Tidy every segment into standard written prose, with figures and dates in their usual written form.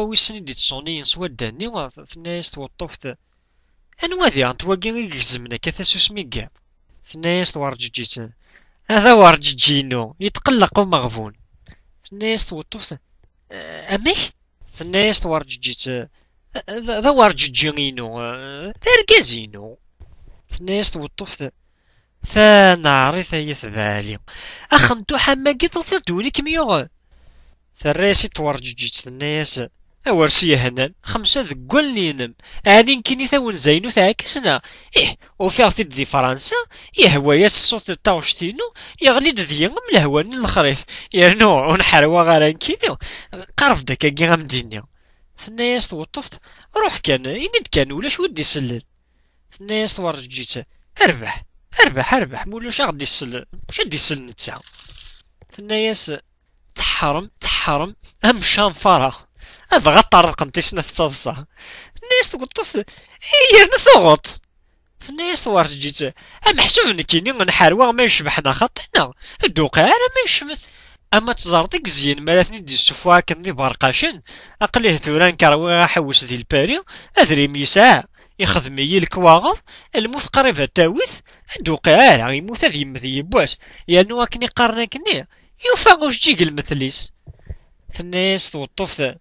ويسني دي تصوني نسوا الداني ثنايا توطفت انوا ذي انتواكي يجزمنا كثاسوس ميكا ثنايا ورجيجيت هذا ورجيجينو يتقلق ومغفون ثنايا توطفت امي ثنايا ورجيجيت ذا ورجيجينو ثركازينو ثنايا توطفت ثناري ثي ثبالي اخنتو حماقيت وثدوني كميوغ ثراسي تورجيجيت ثنايا أورسي هنان 5 ذقول نينم عادي كيني ثاون زينو تعاكسنا وفيغ تيد دي فرنسا يهوايا الصوت تاوشتينو يغلي دذيا من الهوان الخريف يرنو ونحروا غاران كينو قرف داكا كي غامدينيا ثنايا توطفت روح كان يند كان ولاش ودي يسلل ثنايا تورجيت اربح مولاش غادي يسلل واش غادي يسلل نتسع ثنايا تحرم امشان فراغ هذا غطرق نتيسنا في تصدصة الناس تقطف يرنا ثغط الناس ورجيت محسوب نكيني نحاروا ما يشبحنا خطنا الدوقع ما يشمت اما تزارتك زين مالتني دي السفوا كندي برقاشن اقليه ثوران كروي حوس ذي الباري ادري ميساع يخدمي الكواغض الموت قريبه تاويث الدوقع يموت ذي مذي بواس يانو كني قارنا كني يوفاغوش جيك المثليس الناس توطفت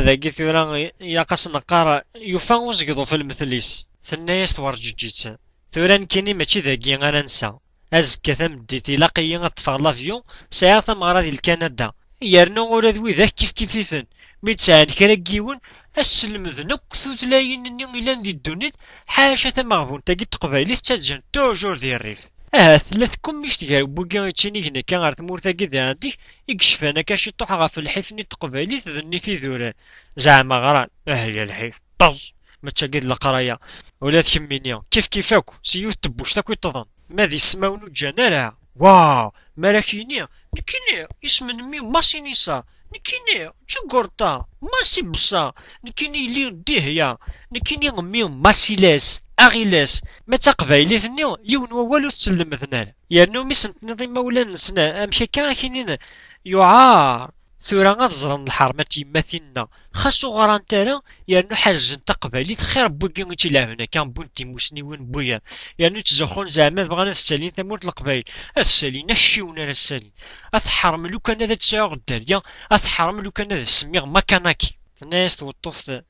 ذاكي ثورا ياقاس نقارا يوفا وزقضو في المثليس ثنايا تورجيجيت ثورا كيني ماشي ذاكي غانا نسى ازكا ثمديتي لاقيا غطفغ لافيون ساعة ثمغرا ديال كندا يرنو ولا ذوي ذاك كيفيثن مي تسعان كرا كيون السلم ذنك ثوثلاين ني إلان دي الدونيت حاشا ثمغبون تاكي تقبايلي تتجن توجور ديال الريف ثلاثكم مش تجاو بوكا تشيني هنا كان غير تمورتا كذا عندي يكشف انا كاشي طوح غاف الحيفني تقبالي تذني في ذوران زعما غران هي الحيف طز ما تشقد القرايه ولا تكمينيا كيفاك سيوت تبوش تاكو تظن ماذي السماون جنارا واو مراكينيا نكينيا اسم نمي ماسينيسا نكينيا جوغورتا ماسي بصا نكيني لي ديهيا نكيني غمي ماسيلاس اغيلاس ما تقبايلي ثنيو يون والو تسلم ثنال يانو ميسنت نظيم مولا نسنا امشي كان كينين يعار ثورا غتزرن الحرمة تيماثينا خاصو غران تالا يانو حاجن تقبالي خير بوكي غيتي لعبنا كان بونتي موسنيون بويا يانو تزخون زعما بغانا السالين ثمورت القبايل السالين الشيونا راه السالين اتحرم لو كان هذا تساوغ الداريا اتحرم لو كان هذا السميغ ماكاناكي الناس توطفت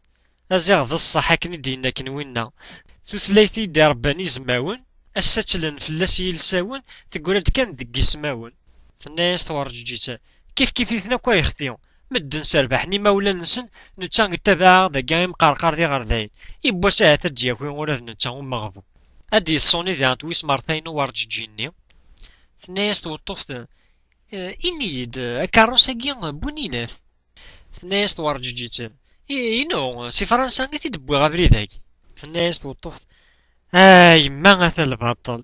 ازيغ ذا الصحا كني دينا كنوينا ثلاثي دار بني زماون الساتلن فلاس يلساون تقول كان دقي سماون الناس تورجيت كيف يثنا كوا يختيون مدن سربحني مولا نسن نتا تبع ذا كايم قرقر دي غرداين يبوا ساعة تجيكوين ولا نتا مغبو ادي الصوني ذي انتويس مرتين ورجيجيني الناس توطفت انيد كاروساكي بونيناف الناس تورجيت نو سي فرنسا غي تدبوا غابري ذاك الناس توطفت ما غاث البطل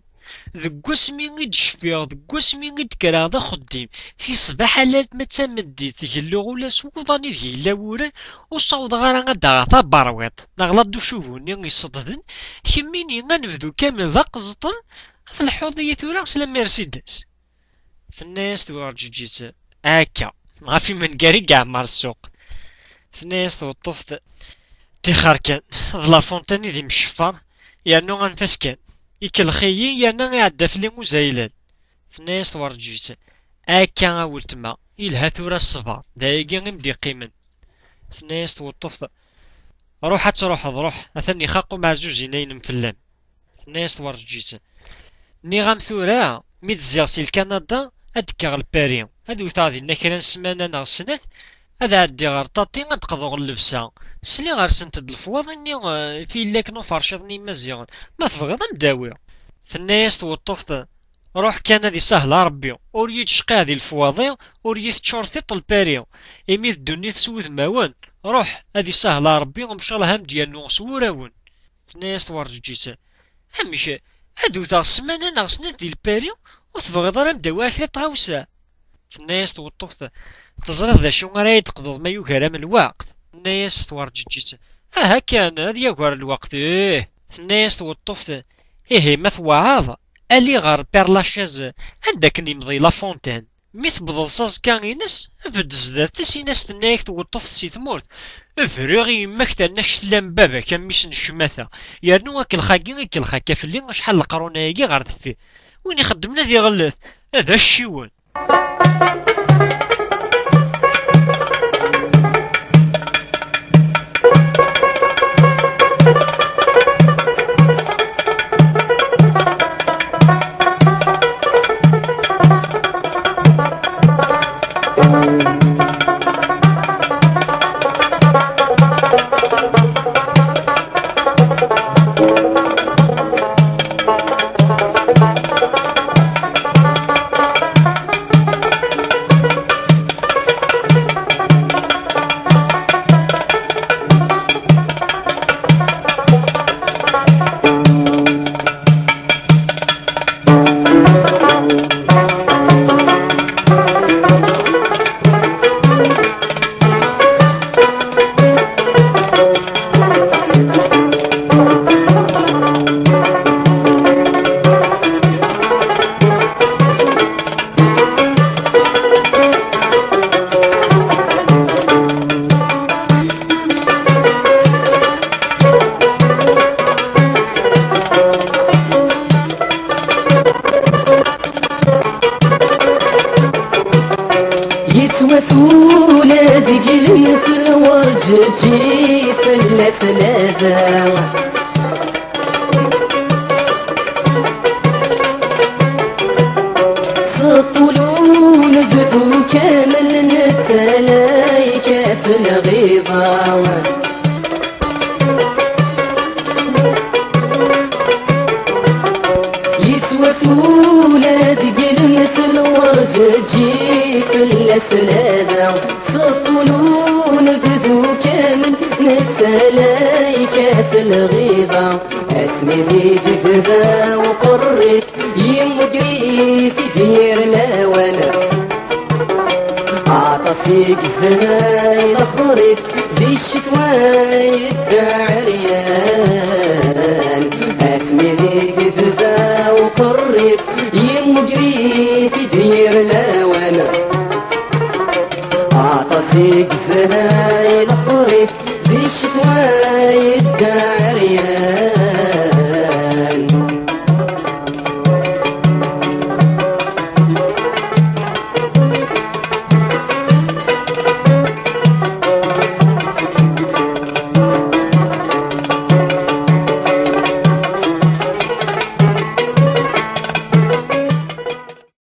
ذك اسمي غيد شفيغ ذك اسمي غيد كرا ذا خديم سي صباح لات ما تسمدي تجلو ولا سوضاني ذي لاورا وصوض غير غدا غاتا بارويط نغلط دو شوفوني غيصددن كميني غنبدو كامل ذا قزطن في الحوضية ثورا سلا مرسيدس في الناس تورجيجيت هاكا غافي من كاري كاع مار السوق في الناس توطفت تيخار كان لا فونتاني ذي مشفر يانو غنفاس كان يكلخيي يانا غيعدى فلي مزايلان في الناس تورجيت هاكا ولتما يلها ثورا الصبر دايقي غيمدي قيمن في الناس توطفت روح روح اثني خاقو مع زوج يناين مفلان في الناس تورجيت ني غام ثورا مي تزيغ سي الكندا ادكا الباري هادو تاعي نكرا سمانه نا سنات هذا عدي غير طاطي غنتقضو اللبسه سلي غير سنت الفواضني في لاك نو فرشضني مزيان ما تبغيض مداوي في الناس توطفت روح كان هذه سهله ربي وريت شقا هذه الفواضي وريت تشورتي الباريو ايمي الدنيا تسوذ ماوان روح هذه سهله ربي ومشى لها ديالو صوراون في الناس تورجيت همشي هادو تاع السمانه ناقصنا ديال الباريو وتبغيض راه مداوي كرا طاوسه في الناس توطفت تزرد ذا شو غير يتقضض ما يوكر من الوقت الناس تورجيت كان هذا يوكر الوقت الناس توطفت ما ثوعاض اللي غير بير لاشاز عندك نمضي لا فونتين مي تبضل صازكا إنس أفد زدات إنس تنايك توطف سي تمورت أفريغ يماك تناش تلام بابا كان ميسن الشماثة يرنو أكل خاقي أكل خاكا في اللي شحال القرونة يجي غار تفيه وين يخدمنا ذي غلث هذا الشيوان. يتوثولا ذيك المثل ورجتي فلس لاذا سطولون ذو كامل نتلايك في الغيظة يتوثولا ذيك المثل ورجتي فلسلاذا سطولون ذو كامل نتلايك في الغيظة اسمي ذيك فذا وقريت يمقريس دير لاوانا عطاسيك الزهاي الخريف ذي الشتواي الدعريان اسمي ذيك فذا وقريت يمقريس دير لاوانا عطاسيك الزهاي الخريف ذي الشتواي الدعريان